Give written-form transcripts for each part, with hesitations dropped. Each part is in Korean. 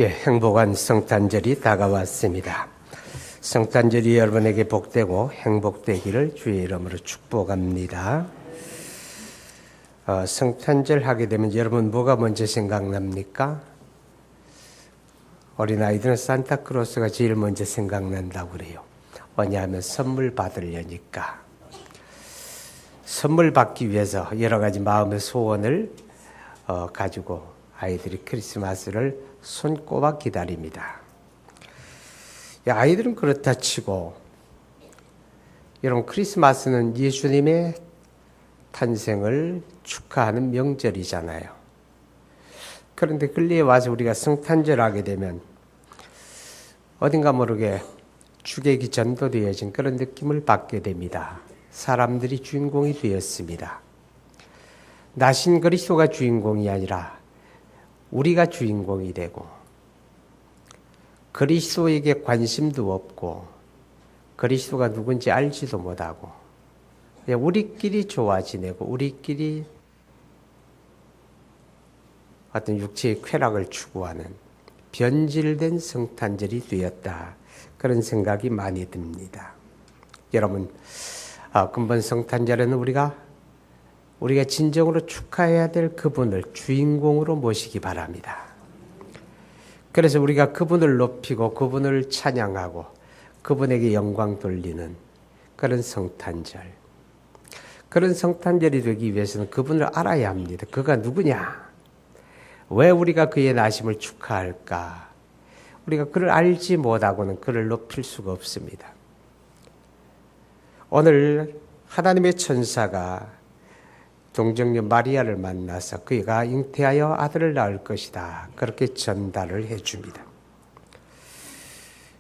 행복한 성탄절이 다가왔습니다. 성탄절이 여러분에게 복되고 행복되기를 주의 이름으로 축복합니다. 성탄절 하게 되면 여러분 뭐가 먼저 생각납니까? 어린아이들은 산타크로스가 제일 먼저 생각난다고 그래요. 왜냐하면 선물 받으려니까. 선물 받기 위해서 여러 가지 마음의 소원을 가지고 아이들이 크리스마스를 손꼽아 기다립니다. 아이들은 그렇다 치고 여러분 크리스마스는 예수님의 탄생을 축하하는 명절이잖아요. 그런데 근래에 와서 우리가 성탄절 하게 되면 어딘가 모르게 주객이 전도되어진 그런 느낌을 받게 됩니다. 사람들이 주인공이 되었습니다. 나신 그리스도가 주인공이 아니라 우리가 주인공이 되고 그리스도에게 관심도 없고 그리스도가 누군지 알지도 못하고 그냥 우리끼리 좋아 지내고 우리끼리 어떤 육체의 쾌락을 추구하는 변질된 성탄절이 되었다. 그런 생각이 많이 듭니다. 여러분, 근본 성탄절에는 우리가 진정으로 축하해야 될 그분을 주인공으로 모시기 바랍니다. 그래서 우리가 그분을 높이고 그분을 찬양하고 그분에게 영광 돌리는 그런 성탄절. 그런 성탄절이 되기 위해서는 그분을 알아야 합니다. 그가 누구냐? 왜 우리가 그의 나심을 축하할까? 우리가 그를 알지 못하고는 그를 높일 수가 없습니다. 오늘 하나님의 천사가 동정녀 마리아를 만나서 그가 잉태하여 아들을 낳을 것이다. 그렇게 전달을 해줍니다.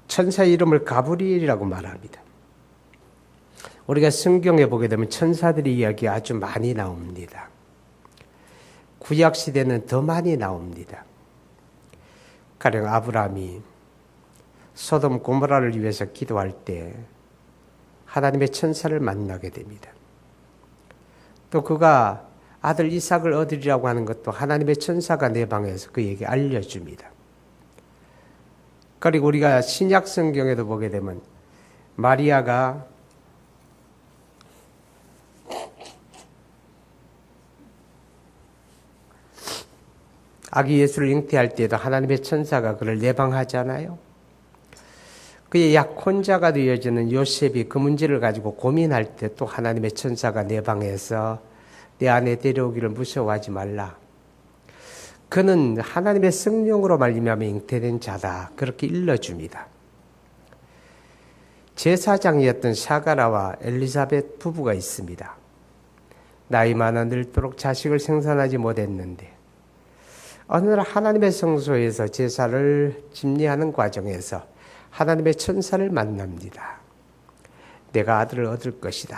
천사의 이름을 가브리엘이라고 말합니다. 우리가 성경에 보게 되면 천사들의 이야기 아주 많이 나옵니다. 구약시대는 더 많이 나옵니다. 가령 아브라함이 소돔 고모라를 위해서 기도할 때 하나님의 천사를 만나게 됩니다. 또 그가 아들 이삭을 얻으리라고 하는 것도 하나님의 천사가 내 방에서 그에게 알려줍니다. 그리고 우리가 신약 성경에도 보게 되면 마리아가 아기 예수를 잉태할 때에도 하나님의 천사가 그를 내방하잖아요. 그의 약혼자가 되어지는 요셉이 그 문제를 가지고 고민할 때 또 하나님의 천사가 내 방에서 내 아내 데려오기를 무서워하지 말라. 그는 하나님의 성령으로 말미암아 잉태된 자다. 그렇게 일러줍니다. 제사장이었던 샤가라와 엘리사벳 부부가 있습니다. 나이 많아 늙도록 자식을 생산하지 못했는데 어느 날 하나님의 성소에서 제사를 집례하는 과정에서 하나님의 천사를 만납니다. 내가 아들을 얻을 것이다.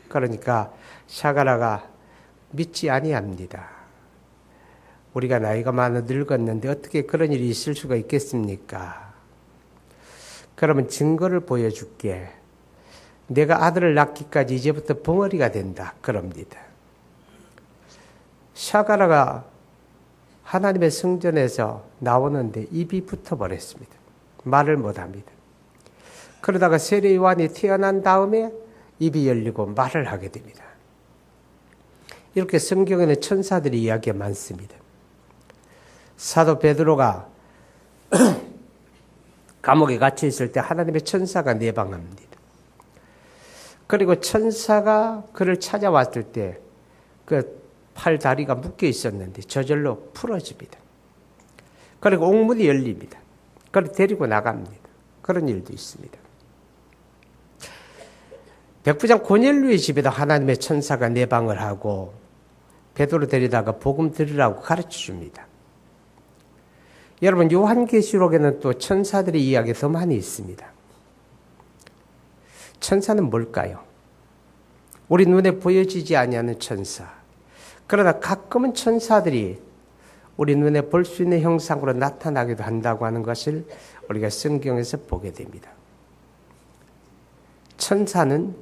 그러니까 샤가라가 믿지 아니합니다. 우리가 나이가 많아 늙었는데 어떻게 그런 일이 있을 수가 있겠습니까? 그러면 증거를 보여줄게. 내가 아들을 낳기까지 이제부터 벙어리가 된다. 그럽니다. 샤가라가 하나님의 성전에서 나오는데 입이 붙어버렸습니다. 말을 못합니다. 그러다가 세례 요한이 태어난 다음에 입이 열리고 말을 하게 됩니다. 이렇게 성경에는 천사들이 이야기가 많습니다. 사도 베드로가 감옥에 갇혀 있을 때 하나님의 천사가 내방합니다. 그리고 천사가 그를 찾아왔을 때 그 팔 다리가 묶여 있었는데 저절로 풀어집니다. 그리고 옥문이 열립니다. 그걸 데리고 나갑니다. 그런 일도 있습니다. 백부장 고넬료의 집에도 하나님의 천사가 내방을 하고 베드로 데리다가 복음 들으라고 가르쳐 줍니다. 여러분 요한계시록에는 또 천사들의 이야기 더 많이 있습니다. 천사는 뭘까요? 우리 눈에 보여지지 아니하는 천사. 그러나 가끔은 천사들이 우리 눈에 볼 수 있는 형상으로 나타나기도 한다고 하는 것을 우리가 성경에서 보게 됩니다. 천사는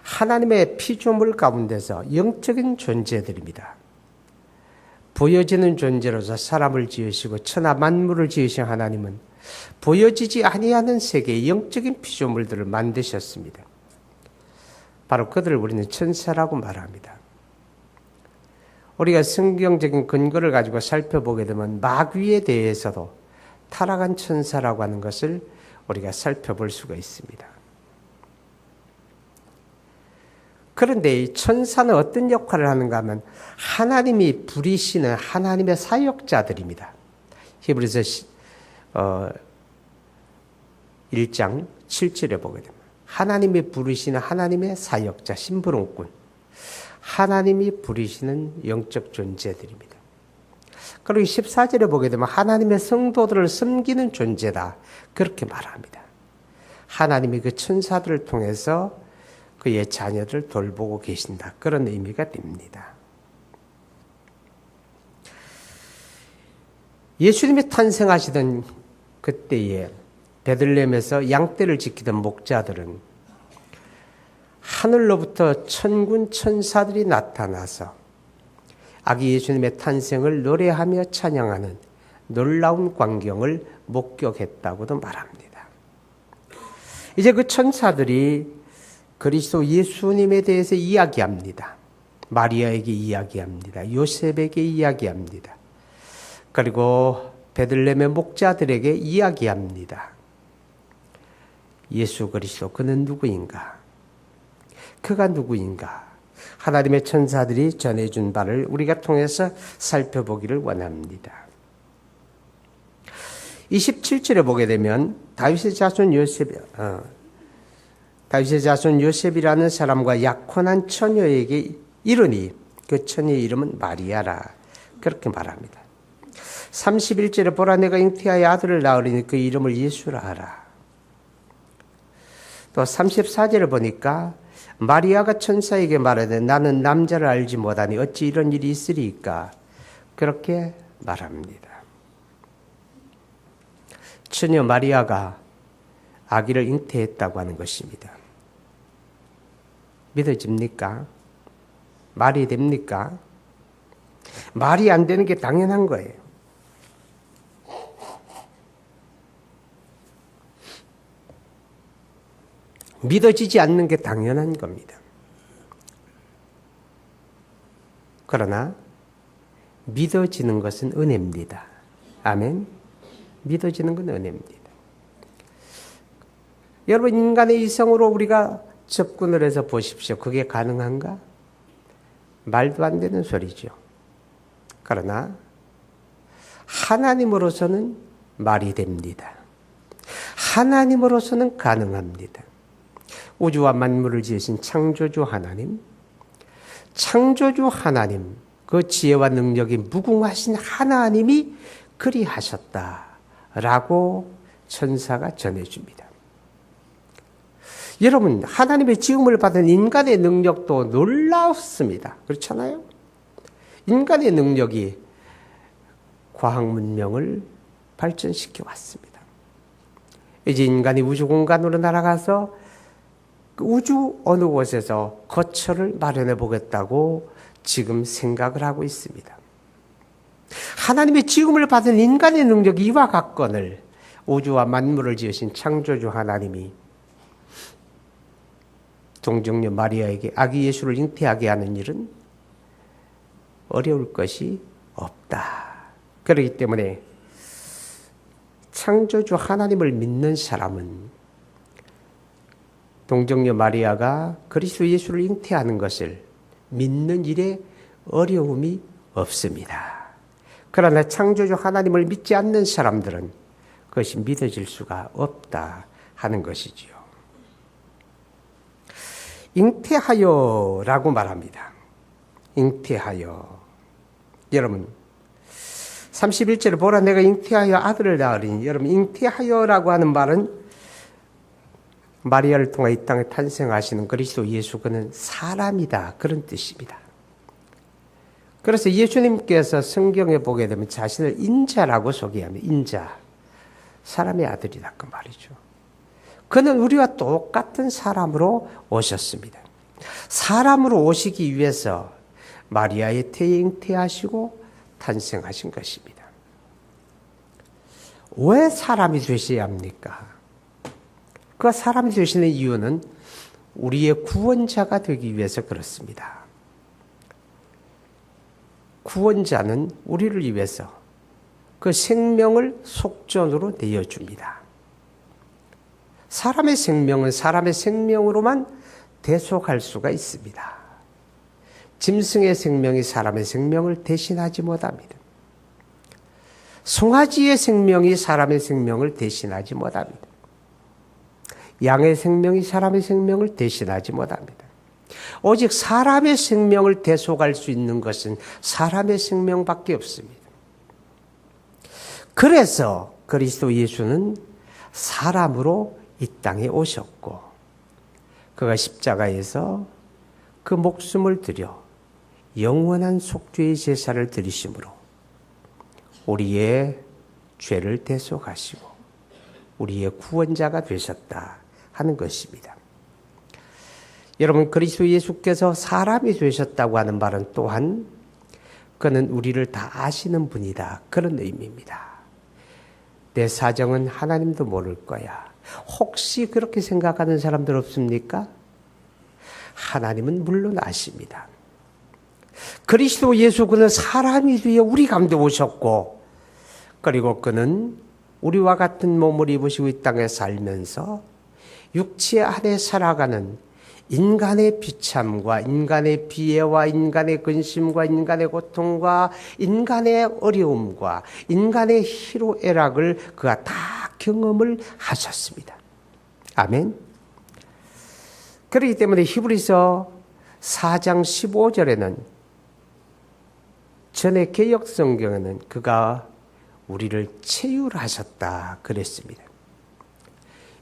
하나님의 피조물 가운데서 영적인 존재들입니다. 보여지는 존재로서 사람을 지으시고 천하 만물을 지으신 하나님은 보여지지 아니하는 세계의 영적인 피조물들을 만드셨습니다. 바로 그들을 우리는 천사라고 말합니다. 우리가 성경적인 근거를 가지고 살펴보게 되면 마귀에 대해서도 타락한 천사라고 하는 것을 우리가 살펴볼 수가 있습니다. 그런데 이 천사는 어떤 역할을 하는가 하면 하나님이 부리시는 하나님의 사역자들입니다. 히브리서 1장 7절에 보게 되면 하나님이 부르시는 하나님의 사역자, 심부름꾼, 하나님이 부르시는 영적 존재들입니다. 그리고 14절에 보게 되면 하나님의 성도들을 섬기는 존재다, 그렇게 말합니다. 하나님이 그 천사들을 통해서 그의 자녀들을 돌보고 계신다, 그런 의미가 됩니다. 예수님이 탄생하시던 그때에 베들레헴에서 양떼를 지키던 목자들은 하늘로부터 천군 천사들이 나타나서 아기 예수님의 탄생을 노래하며 찬양하는 놀라운 광경을 목격했다고도 말합니다. 이제 그 천사들이 그리스도 예수님에 대해서 이야기합니다. 마리아에게 이야기합니다. 요셉에게 이야기합니다. 그리고 베들레헴의 목자들에게 이야기합니다. 예수 그리스도, 그는 누구인가? 그가 누구인가? 하나님의 천사들이 전해준 바를 우리가 통해서 살펴보기를 원합니다. 27절에 보게 되면 다윗의 자손 요셉이라는 사람과 약혼한 처녀에게 이르니 그 처녀의 이름은 마리아라, 그렇게 말합니다. 31절에 보라, 내가 잉태하여 아들을 낳으리니 그 이름을 예수라 하라. 또 34절에 보니까 마리아가 천사에게 말하되 나는 남자를 알지 못하니 어찌 이런 일이 있으리까, 그렇게 말합니다. 처녀 마리아가 아기를 잉태했다고 하는 것입니다. 믿어집니까? 말이 됩니까? 말이 안 되는 게 당연한 거예요. 믿어지지 않는 게 당연한 겁니다. 그러나 믿어지는 것은 은혜입니다. 아멘. 믿어지는 건 은혜입니다. 여러분, 인간의 이성으로 우리가 접근을 해서 보십시오. 그게 가능한가? 말도 안 되는 소리죠. 그러나 하나님으로서는 말이 됩니다. 하나님으로서는 가능합니다. 우주와 만물을 지으신 창조주 하나님, 그 지혜와 능력이 무궁하신 하나님이 그리하셨다라고 천사가 전해줍니다. 여러분, 하나님의 지음을 받은 인간의 능력도 놀랍습니다. 그렇잖아요? 인간의 능력이 과학 문명을 발전시켜 왔습니다. 이제 인간이 우주 공간으로 날아가서 우주 어느 곳에서 거처를 마련해 보겠다고 지금 생각을 하고 있습니다. 하나님의 지음을 받은 인간의 능력이 이와 같거늘 우주와 만물을 지으신 창조주 하나님이 동정녀 마리아에게 아기 예수를 잉태하게 하는 일은 어려울 것이 없다. 그렇기 때문에 창조주 하나님을 믿는 사람은 동정녀 마리아가 그리스도 예수를 잉태하는 것을 믿는 일에 어려움이 없습니다. 그러나 창조주 하나님을 믿지 않는 사람들은 그것이 믿어질 수가 없다 하는 것이지요. 잉태하여라고 말합니다. 잉태하여. 여러분, 31절에 보라, 내가 잉태하여 아들을 낳으리니. 여러분, 잉태하여라고 하는 말은 마리아를 통해 이 땅에 탄생하시는 그리스도 예수, 그는 사람이다, 그런 뜻입니다. 그래서 예수님께서 성경에 보게 되면 자신을 인자라고 소개합니다. 인자, 사람의 아들이다, 그 말이죠. 그는 우리와 똑같은 사람으로 오셨습니다. 사람으로 오시기 위해서 마리아의 태에 잉태하시고 탄생하신 것입니다. 왜 사람이 되셔야 합니까? 그 사람이 되시는 이유는 우리의 구원자가 되기 위해서 그렇습니다. 구원자는 우리를 위해서 그 생명을 속전으로 내어줍니다. 사람의 생명은 사람의 생명으로만 대속할 수가 있습니다. 짐승의 생명이 사람의 생명을 대신하지 못합니다. 송아지의 생명이 사람의 생명을 대신하지 못합니다. 양의 생명이 사람의 생명을 대신하지 못합니다. 오직 사람의 생명을 대속할 수 있는 것은 사람의 생명밖에 없습니다. 그래서 그리스도 예수는 사람으로 이 땅에 오셨고 그가 십자가에서 그 목숨을 들여 영원한 속죄의 제사를 드리심으로 우리의 죄를 대속하시고 우리의 구원자가 되셨다 하는 것입니다. 여러분, 그리스도 예수께서 사람이 되셨다고 하는 말은 또한 그는 우리를 다 아시는 분이다, 그런 의미입니다. 내 사정은 하나님도 모를 거야. 혹시 그렇게 생각하는 사람들 없습니까? 하나님은 물론 아십니다. 그리스도 예수 그는 사람이 되어 우리 가운데 오셨고 그리고 그는 우리와 같은 몸을 입으시고 이 땅에 살면서 육체 안에 살아가는 인간의 비참과 인간의 비애와 인간의 근심과 인간의 고통과 인간의 어려움과 인간의 희로애락을 그가 다 경험을 하셨습니다. 아멘. 그렇기 때문에 히브리서 4장 15절에는 전에 개역 성경에는 그가 우리를 체휼하셨다 그랬습니다.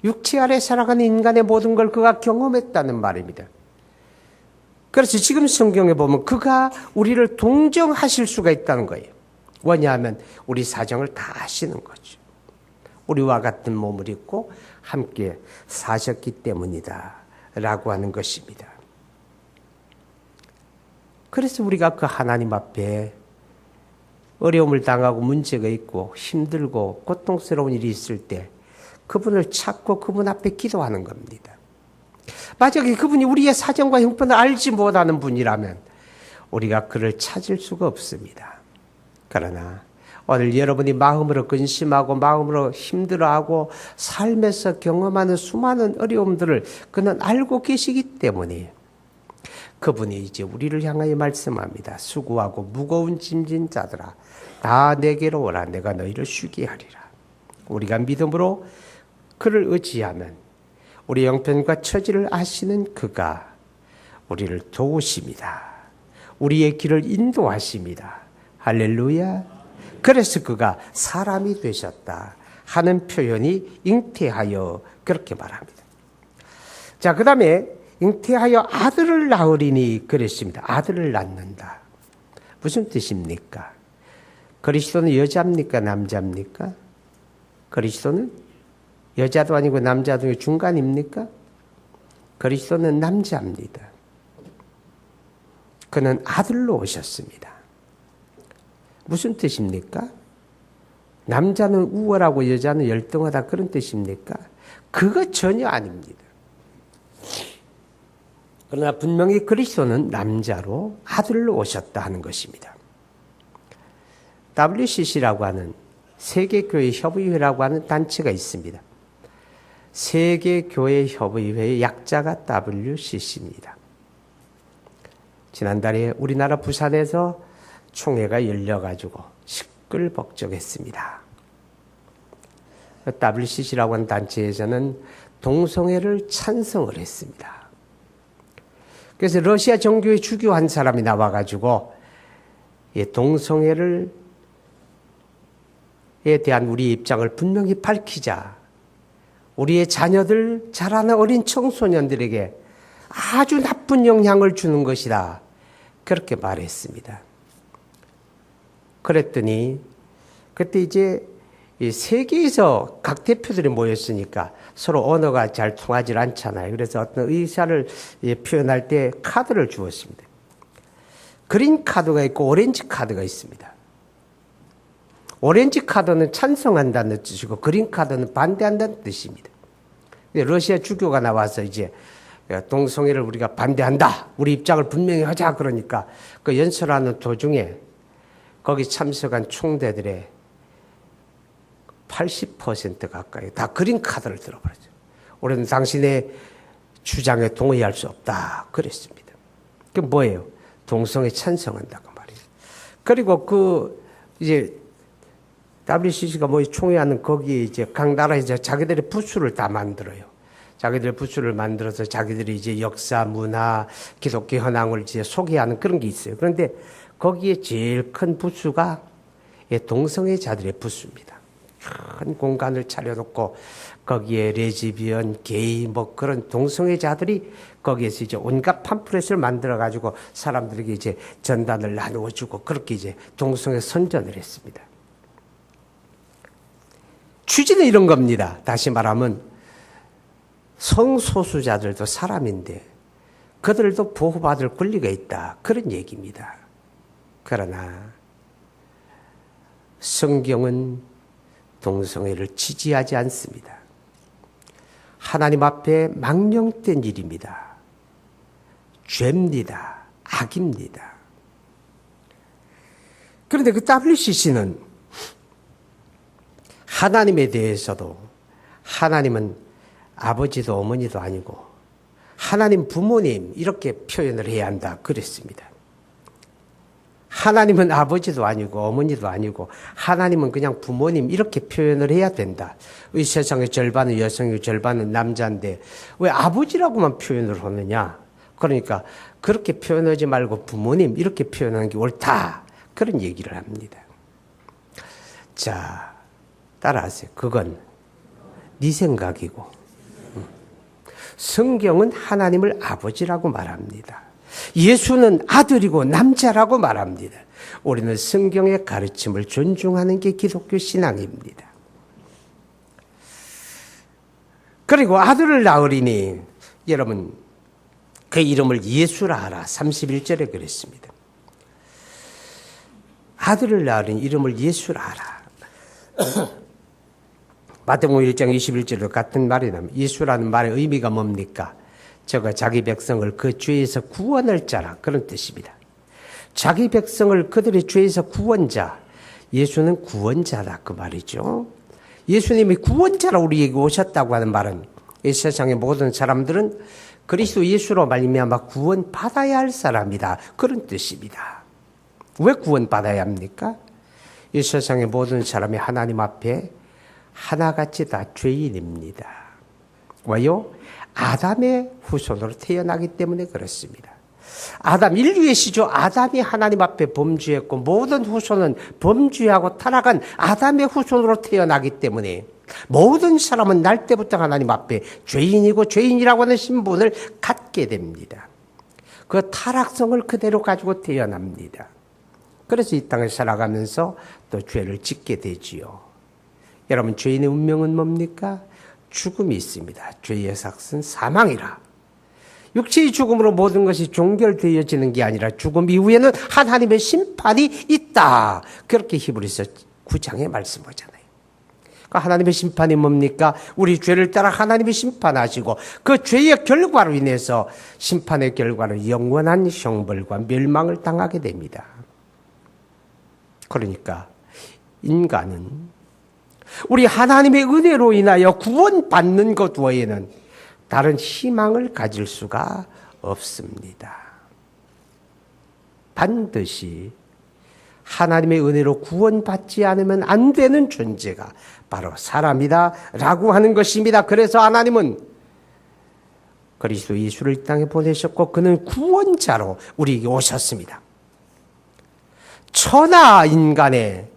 육체 아래 살아가는 인간의 모든 걸 그가 경험했다는 말입니다. 그래서 지금 성경에 보면 그가 우리를 동정하실 수가 있다는 거예요. 왜냐하면 우리 사정을 다 아시는 거죠. 우리와 같은 몸을 입고 함께 사셨기 때문이다 라고 하는 것입니다. 그래서 우리가 그 하나님 앞에 어려움을 당하고 문제가 있고 힘들고 고통스러운 일이 있을 때 그분을 찾고 그분 앞에 기도하는 겁니다. 만약에 그분이 우리의 사정과 형편을 알지 못하는 분이라면 우리가 그를 찾을 수가 없습니다. 그러나 오늘 여러분이 마음으로 근심하고 마음으로 힘들어하고 삶에서 경험하는 수많은 어려움들을 그는 알고 계시기 때문에 그분이 이제 우리를 향하여 말씀합니다. 수고하고 무거운 짐진 자들아 다 내게로 오라. 내가 너희를 쉬게 하리라. 우리가 믿음으로 그를 의지하면 우리 형편과 처지를 아시는 그가 우리를 도우십니다. 우리의 길을 인도하십니다. 할렐루야. 그래서 그가 사람이 되셨다 하는 표현이 잉태하여 그렇게 말합니다. 자, 그 다음에 잉태하여 아들을 낳으리니 그랬습니다. 아들을 낳는다. 무슨 뜻입니까? 그리스도는 여자입니까? 남자입니까? 그리스도는 여자도 아니고 남자도 아니고 중간입니까? 그리스도는 남자입니다. 그는 아들로 오셨습니다. 무슨 뜻입니까? 남자는 우월하고 여자는 열등하다 그런 뜻입니까? 그거 전혀 아닙니다. 그러나 분명히 그리스도는 남자로 아들로 오셨다 하는 것입니다. WCC라고 하는 세계교회협의회라고 하는 단체가 있습니다. 세계교회협의회의 약자가 WCC입니다. 지난달에 우리나라 부산에서 총회가 열려가지고 시끌벅적했습니다. WCC라고 하는 단체에서는 동성애를 찬성을 했습니다. 그래서 러시아 정교회 주교 한 사람이 나와가지고 동성애를 에 대한 우리의 입장을 분명히 밝히자. 우리의 자녀들, 자라는 어린 청소년들에게 아주 나쁜 영향을 주는 것이다. 그렇게 말했습니다. 그랬더니 그때 이제 세계에서 각 대표들이 모였으니까 서로 언어가 잘 통하지 않잖아요. 그래서 어떤 의사를 표현할 때 카드를 주었습니다. 그린 카드가 있고 오렌지 카드가 있습니다. 오렌지 카드는 찬성한다는 뜻이고 그린 카드는 반대한다는 뜻입니다. 러시아 주교가 나와서 이제 동성애를 우리가 반대한다. 우리 입장을 분명히 하자. 그러니까 그 연설하는 도중에 거기 참석한 총대들의 80% 가까이 다 그린 카드를 들어버렸죠. 우리는 당신의 주장에 동의할 수 없다. 그랬습니다. 그게 뭐예요? 동성애 찬성한다고 말이에요. 그리고 이제 WCC가 뭐 총회하는 거기에 이제 각 나라에서 자기들의 부수를 다 만들어요. 자기들 부수를 만들어서 자기들이 이제 역사, 문화, 기독교 현황을 이제 소개하는 그런 게 있어요. 그런데 거기에 제일 큰 부수가 동성애자들의 부수입니다. 큰 공간을 차려놓고 거기에 레즈비언, 게이 뭐 그런 동성애자들이 거기에서 이제 온갖 팜플렛을 만들어가지고 사람들에게 이제 전단을 나누어주고 그렇게 이제 동성애 선전을 했습니다. 취지는 이런 겁니다. 다시 말하면 성소수자들도 사람인데 그들도 보호받을 권리가 있다. 그런 얘기입니다. 그러나 성경은 동성애를 지지하지 않습니다. 하나님 앞에 망령된 일입니다. 죄입니다. 악입니다. 그런데 그 WCC는 하나님에 대해서도 하나님은 아버지도 어머니도 아니고 하나님 부모님 이렇게 표현을 해야 한다 그랬습니다. 하나님은 아버지도 아니고 어머니도 아니고 하나님은 그냥 부모님 이렇게 표현을 해야 된다. 이 세상의 절반은 여성이고 절반은 남자인데 왜 아버지라고만 표현을 하느냐. 그러니까 그렇게 표현하지 말고 부모님 이렇게 표현하는 게 옳다. 그런 얘기를 합니다. 자, 따라하세요. 그건 네 생각이고 성경은 하나님을 아버지라고 말합니다. 예수는 아들이고 남자라고 말합니다. 우리는 성경의 가르침을 존중하는 게 기독교 신앙입니다. 그리고 아들을 낳으리니 여러분 그 이름을 예수라 하라. 31절에 그랬습니다. 아들을 낳으리니 이름을 예수라 하라. 마태복음 1장 21절도 같은 말이 납니다. 예수라는 말의 의미가 뭡니까? 저가 자기 백성을 그 죄에서 구원할 자라 그런 뜻입니다. 자기 백성을 그들의 죄에서 구원자. 예수는 구원자다 그 말이죠. 예수님이 구원자로 우리에게 오셨다고 하는 말은 이 세상의 모든 사람들은 그리스도 예수로 말미암아 구원받아야 할 사람이다. 그런 뜻입니다. 왜 구원받아야 합니까? 이 세상의 모든 사람이 하나님 앞에 하나같이 다 죄인입니다. 왜요? 아담의 후손으로 태어나기 때문에 그렇습니다. 아담, 인류의 시조 아담이 하나님 앞에 범죄했고 모든 후손은 범죄하고 타락한 아담의 후손으로 태어나기 때문에 모든 사람은 날 때부터 하나님 앞에 죄인이고 죄인이라고 하는 신분을 갖게 됩니다. 그 타락성을 그대로 가지고 태어납니다. 그래서 이 땅을 살아가면서 또 죄를 짓게 되지요. 여러분 죄인의 운명은 뭡니까? 죽음이 있습니다. 죄의 삭은 사망이라. 육체의 죽음으로 모든 것이 종결되어지는 게 아니라 죽음 이후에는 하나님의 심판이 있다. 그렇게 히브리서 9장에 말씀하잖아요. 그러니까 하나님의 심판이 뭡니까? 우리 죄를 따라 하나님이 심판하시고 그 죄의 결과로 인해서 심판의 결과는 영원한 형벌과 멸망을 당하게 됩니다. 그러니까 인간은 우리 하나님의 은혜로 인하여 구원받는 것 외에는 다른 희망을 가질 수가 없습니다. 반드시 하나님의 은혜로 구원받지 않으면 안 되는 존재가 바로 사람이다 라고 하는 것입니다. 그래서 하나님은 그리스도 예수를 이 땅에 보내셨고 그는 구원자로 우리에게 오셨습니다. 천하 인간의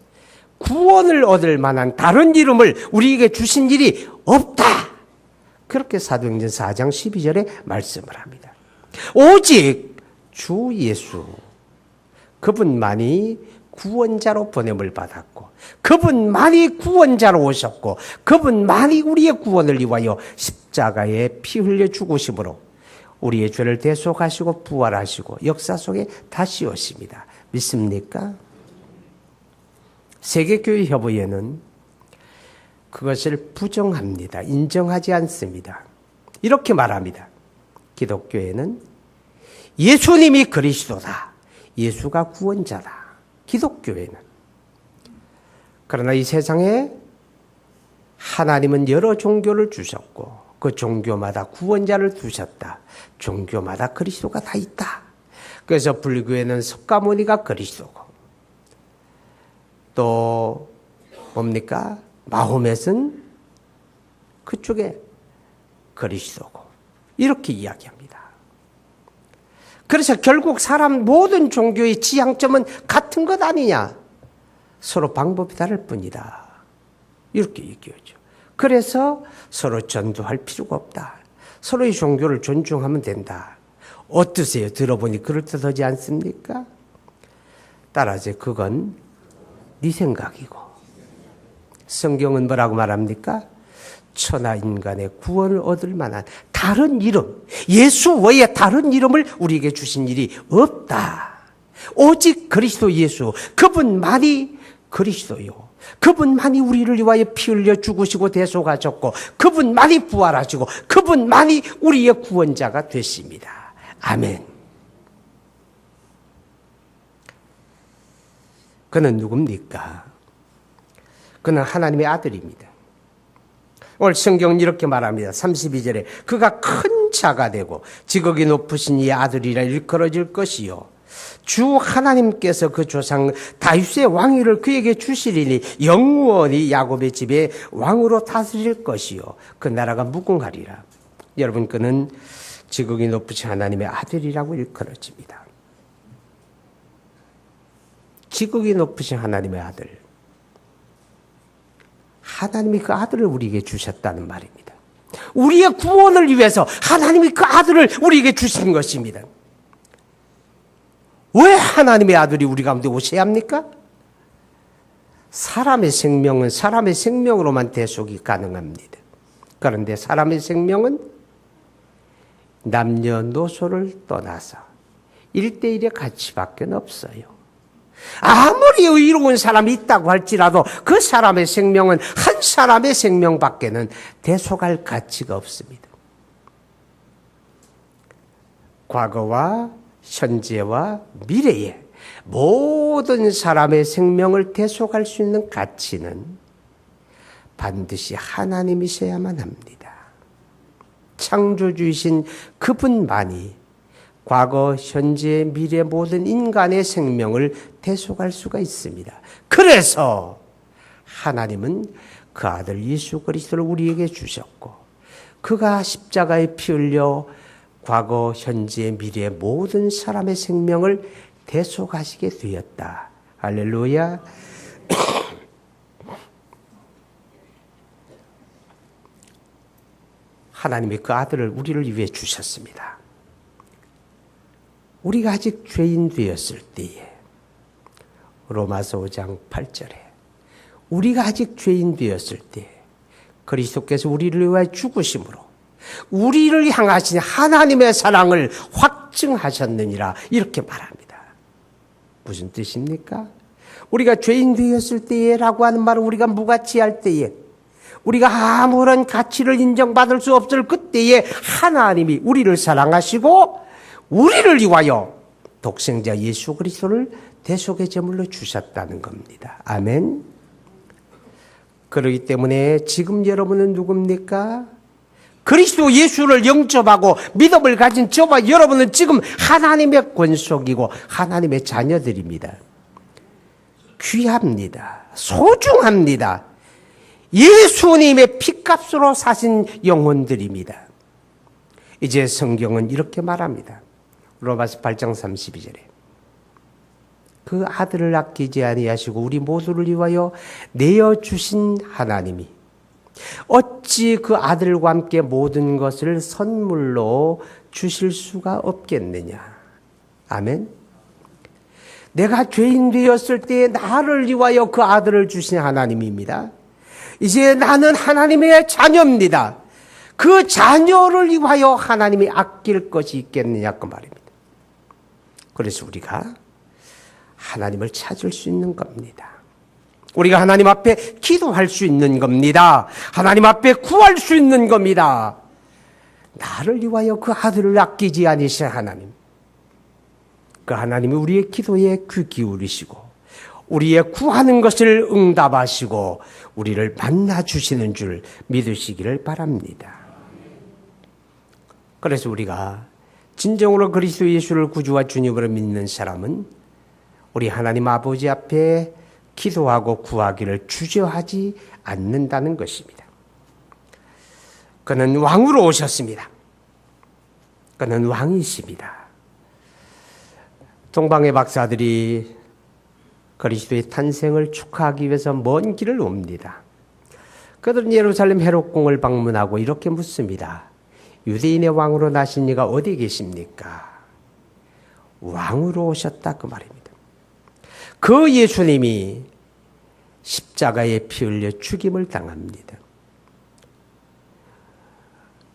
구원을 얻을 만한 다른 이름을 우리에게 주신 일이 없다. 그렇게 사도행전 4장 12절에 말씀을 합니다. 오직 주 예수 그분만이 구원자로 보냄을 받았고 그분만이 구원자로 오셨고 그분만이 우리의 구원을 위하여 십자가에 피 흘려 죽으심으로 우리의 죄를 대속하시고 부활하시고 역사 속에 다시 오십니다. 믿습니까? 세계교회협의회는 그것을 부정합니다. 인정하지 않습니다. 이렇게 말합니다. 기독교회는 예수님이 그리스도다. 예수가 구원자다. 기독교회는. 그러나 이 세상에 하나님은 여러 종교를 주셨고 그 종교마다 구원자를 두셨다. 종교마다 그리스도가 다 있다. 그래서 불교에는 석가모니가 그리스도고 또 뭡니까? 마호멧은 그쪽에 그리스도고 이렇게 이야기합니다. 그래서 결국 사람 모든 종교의 지향점은 같은 것 아니냐? 서로 방법이 다를 뿐이다. 이렇게 얘기하죠. 그래서 서로 전도할 필요가 없다. 서로의 종교를 존중하면 된다. 어떠세요? 들어보니 그럴듯하지 않습니까? 따라서 그건 네 생각이고 성경은 뭐라고 말합니까? 천하 인간의 구원을 얻을 만한 다른 이름, 예수 외에 다른 이름을 우리에게 주신 일이 없다. 오직 그리스도 예수, 그분만이 그리스도요. 그분만이 우리를 위하여 피 흘려 죽으시고 대속하셨고 그분만이 부활하시고 그분만이 우리의 구원자가 되십니다. 아멘. 그는 누굽니까? 그는 하나님의 아들입니다. 오늘 성경은 이렇게 말합니다. 32절에 그가 큰 자가 되고 지극히 높으신 이의 아들이라 일컬어질 것이요 주 하나님께서 그 조상 다윗의 왕위를 그에게 주시리니 영원히 야곱의 집에 왕으로 다스릴 것이요 그 나라가 무궁하리라. 여러분, 그는 지극히 높으신 하나님의 아들이라고 일컬어집니다. 지극히 높으신 하나님의 아들. 하나님이 그 아들을 우리에게 주셨다는 말입니다. 우리의 구원을 위해서 하나님이 그 아들을 우리에게 주신 것입니다. 왜 하나님의 아들이 우리 가운데 오셔야 합니까? 사람의 생명은 사람의 생명으로만 대속이 가능합니다. 그런데 사람의 생명은 남녀노소를 떠나서 1대1의 가치밖에 없어요. 아무리 의로운 사람이 있다고 할지라도 그 사람의 생명은 한 사람의 생명밖에는 대속할 가치가 없습니다. 과거와 현재와 미래에 모든 사람의 생명을 대속할 수 있는 가치는 반드시 하나님이셔야만 합니다. 창조주이신 그분만이 과거, 현재, 미래 모든 인간의 생명을 대속할 수가 있습니다. 그래서 하나님은 그 아들 예수 그리스도를 우리에게 주셨고 그가 십자가에 피 흘려 과거, 현재, 미래 모든 사람의 생명을 대속하시게 되었다. 할렐루야. 하나님이 그 아들을 우리를 위해 주셨습니다. 우리가 아직 죄인 되었을 때에 로마서 5장 8절에 우리가 아직 죄인 되었을 때 그리스도께서 우리를 위하여 죽으심으로 우리를 향하신 하나님의 사랑을 확증하셨느니라 이렇게 말합니다. 무슨 뜻입니까? 우리가 죄인 되었을 때라고 하는 말은 우리가 무가치할 때에 우리가 아무런 가치를 인정받을 수 없을 그때에 하나님이 우리를 사랑하시고 우리를 위하여 독생자 예수 그리스도를 대속의 제물로 주셨다는 겁니다. 아멘. 그렇기 때문에 지금 여러분은 누굽니까? 그리스도 예수를 영접하고 믿음을 가진 저와 여러분은 지금 하나님의 권속이고 하나님의 자녀들입니다. 귀합니다. 소중합니다. 예수님의 피값으로 사신 영혼들입니다. 이제 성경은 이렇게 말합니다. 로마서 8장 32절에 그 아들을 아끼지 아니하시고 우리 모두를 위하여 내어주신 하나님이 어찌 그 아들과 함께 모든 것을 선물로 주실 수가 없겠느냐. 아멘. 내가 죄인 되었을 때에 나를 위하여 그 아들을 주신 하나님입니다. 이제 나는 하나님의 자녀입니다. 그 자녀를 위하여 하나님이 아낄 것이 있겠느냐 그 말입니다. 그래서 우리가 하나님을 찾을 수 있는 겁니다. 우리가 하나님 앞에 기도할 수 있는 겁니다. 하나님 앞에 구할 수 있는 겁니다. 나를 위하여 그 아들을 아끼지 아니신 하나님. 그 하나님이 우리의 기도에 귀 기울이시고 우리의 구하는 것을 응답하시고 우리를 만나주시는 줄 믿으시기를 바랍니다. 그래서 우리가 진정으로 그리스도 예수를 구주와 주님으로 믿는 사람은 우리 하나님 아버지 앞에 기도하고 구하기를 주저하지 않는다는 것입니다. 그는 왕으로 오셨습니다. 그는 왕이십니다. 동방의 박사들이 그리스도의 탄생을 축하하기 위해서 먼 길을 옵니다. 그들은 예루살렘 헤롯궁을 방문하고 이렇게 묻습니다. 유대인의 왕으로 나신 이가 어디 계십니까? 왕으로 오셨다 그 말입니다. 그 예수님이 십자가에 피 흘려 죽임을 당합니다.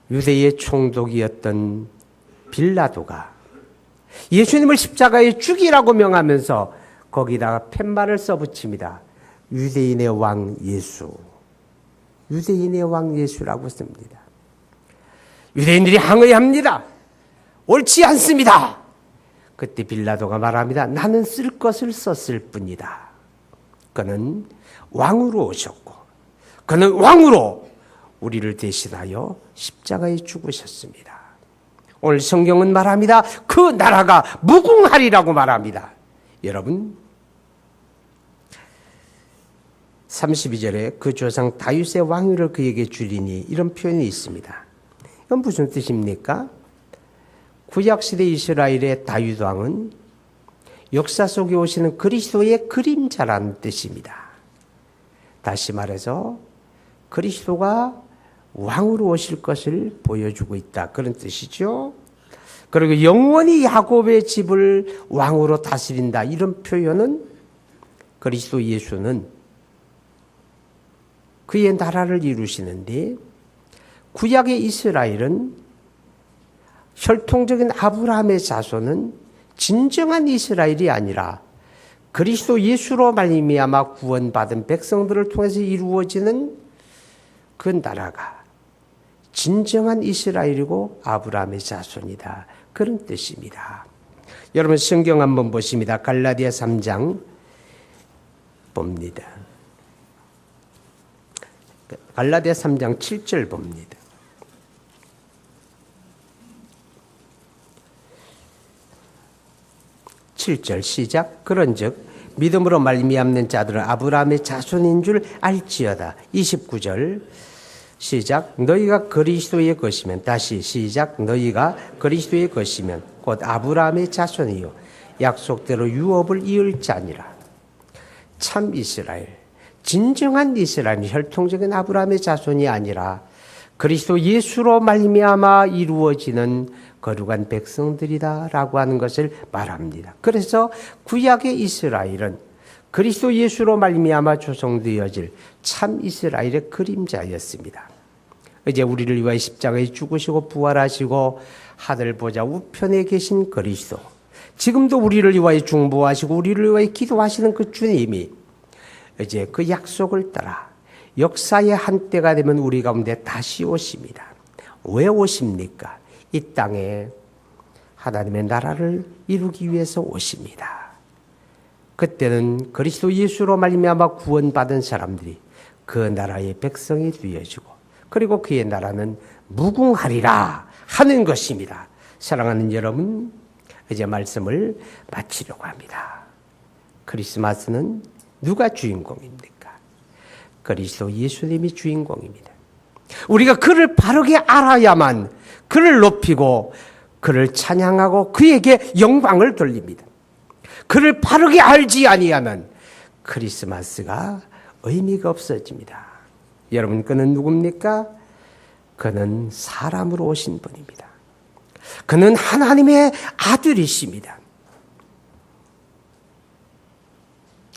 유대의 총독이었던 빌라도가 예수님을 십자가에 죽이라고 명하면서 거기다가 팻말을 써붙입니다. 유대인의 왕 예수. 유대인의 왕 예수라고 씁니다. 유대인들이 항의합니다. 옳지 않습니다. 그때 빌라도가 말합니다. 나는 쓸 것을 썼을 뿐이다. 그는 왕으로 오셨고 그는 왕으로 우리를 대신하여 십자가에 죽으셨습니다. 오늘 성경은 말합니다. 그 나라가 무궁하리라고 말합니다. 여러분 32절에 그 조상 다윗의 왕위를 그에게 주리니 이런 표현이 있습니다. 이건 무슨 뜻입니까? 구약시대 이스라엘의 다윗 왕은 역사 속에 오시는 그리스도의 그림자라는 뜻입니다. 다시 말해서 그리스도가 왕으로 오실 것을 보여주고 있다. 그런 뜻이죠. 그리고 영원히 야곱의 집을 왕으로 다스린다. 이런 표현은 그리스도 예수는 그의 나라를 이루시는데 구약의 이스라엘은 혈통적인 아브라함의 자손은 진정한 이스라엘이 아니라 그리스도 예수로 말미암아 구원받은 백성들을 통해서 이루어지는 그 나라가 진정한 이스라엘이고 아브라함의 자손이다. 그런 뜻입니다. 여러분 성경 한번 보십니다. 갈라디아 3장 봅니다. 갈라디아 3장 7절 봅니다. 시작. 그런즉 믿음으로 말미암는 자들은 아브라함의 자손인 줄 알지어다. 29절 시작. 너희가 그리스도의 것이면 다시 시작. 너희가 그리스도의 것이면 곧 아브라함의 자손이요 약속대로 유업을 이을 자니라. 참 이스라엘, 진정한 이스라엘, 혈통적인 아브라함의 자손이 아니라 그리스도 예수로 말미암아 이루어지는 거룩한 백성들이다라고 하는 것을 말합니다. 그래서 구약의 이스라엘은 그리스도 예수로 말미암아 조성되어질 참 이스라엘의 그림자였습니다. 이제 우리를 위하여 십자가에 죽으시고 부활하시고 하늘 보좌 우편에 계신 그리스도, 지금도 우리를 위하여 중보하시고 우리를 위하여 기도하시는 그 주님이 이제 그 약속을 따라 역사의 한때가 되면 우리 가운데 다시 오십니다. 왜 오십니까? 이 땅에 하나님의 나라를 이루기 위해서 오십니다. 그때는 그리스도 예수로 말미암아 구원받은 사람들이 그 나라의 백성이 되어지고 그리고 그의 나라는 무궁하리라 하는 것입니다. 사랑하는 여러분, 이제 말씀을 마치려고 합니다. 크리스마스는 누가 주인공입니까? 그리스도 예수님이 주인공입니다. 우리가 그를 바르게 알아야만 그를 높이고 그를 찬양하고 그에게 영광을 돌립니다. 그를 바르게 알지 아니하면 크리스마스가 의미가 없어집니다. 여러분, 그는 누굽니까? 그는 사람으로 오신 분입니다. 그는 하나님의 아들이십니다.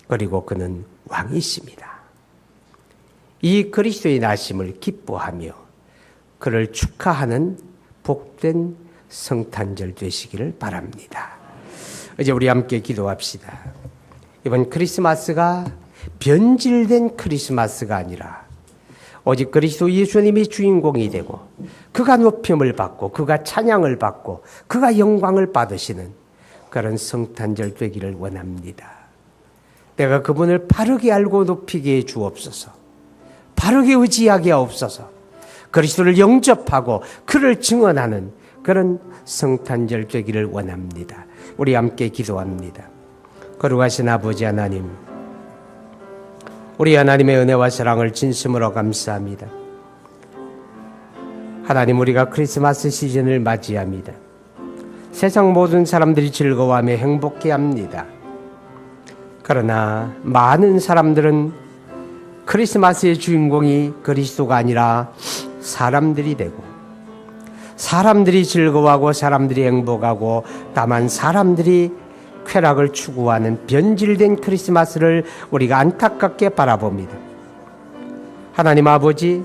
그리고 그는 왕이십니다. 이 그리스도의 나심을 기뻐하며 그를 축하하는 복된 성탄절 되시기를 바랍니다. 이제 우리 함께 기도합시다. 이번 크리스마스가 변질된 크리스마스가 아니라 오직 그리스도 예수님이 주인공이 되고 그가 높임을 받고 그가 찬양을 받고 그가 영광을 받으시는 그런 성탄절 되기를 원합니다. 내가 그분을 바르게 알고 높이게 해 주옵소서. 바르게 의지하게 하옵소서. 그리스도를 영접하고 그를 증언하는 그런 성탄절 되기를 원합니다. 우리 함께 기도합니다. 거룩하신 아버지 하나님, 우리 하나님의 은혜와 사랑을 진심으로 감사합니다. 하나님, 우리가 크리스마스 시즌을 맞이합니다. 세상 모든 사람들이 즐거워하며 행복해합니다. 그러나 많은 사람들은 크리스마스의 주인공이 그리스도가 아니라 사람들이 되고, 사람들이 즐거워하고 사람들이 행복하고 다만 사람들이 쾌락을 추구하는 변질된 크리스마스를 우리가 안타깝게 바라봅니다. 하나님 아버지,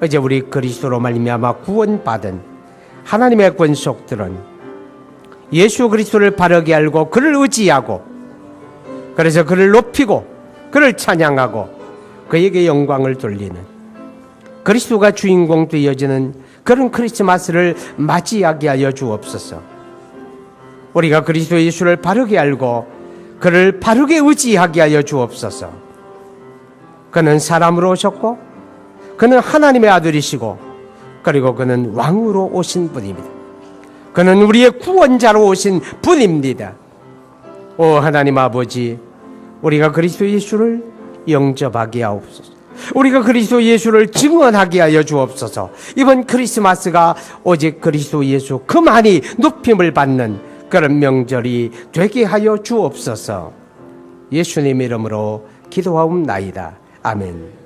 이제 우리 그리스도로 말미암아 구원받은 하나님의 권속들은 예수 그리스도를 바르게 알고 그를 의지하고, 그래서 그를 높이고 그를 찬양하고 그에게 영광을 돌리는 그리스도가 주인공 되어지는 그런 크리스마스를 맞이하게 하여 주옵소서. 우리가 그리스도 예수를 바르게 알고 그를 바르게 의지하게 하여 주옵소서. 그는 사람으로 오셨고 그는 하나님의 아들이시고 그리고 그는 왕으로 오신 분입니다. 그는 우리의 구원자로 오신 분입니다. 오 하나님 아버지, 우리가 그리스도 예수를 영접하게 하옵소서. 우리가 그리스도 예수를 증언하게 하여 주옵소서. 이번 크리스마스가 오직 그리스도 예수 그만이 높임을 받는 그런 명절이 되게 하여 주옵소서. 예수님 이름으로 기도하옵나이다. 아멘.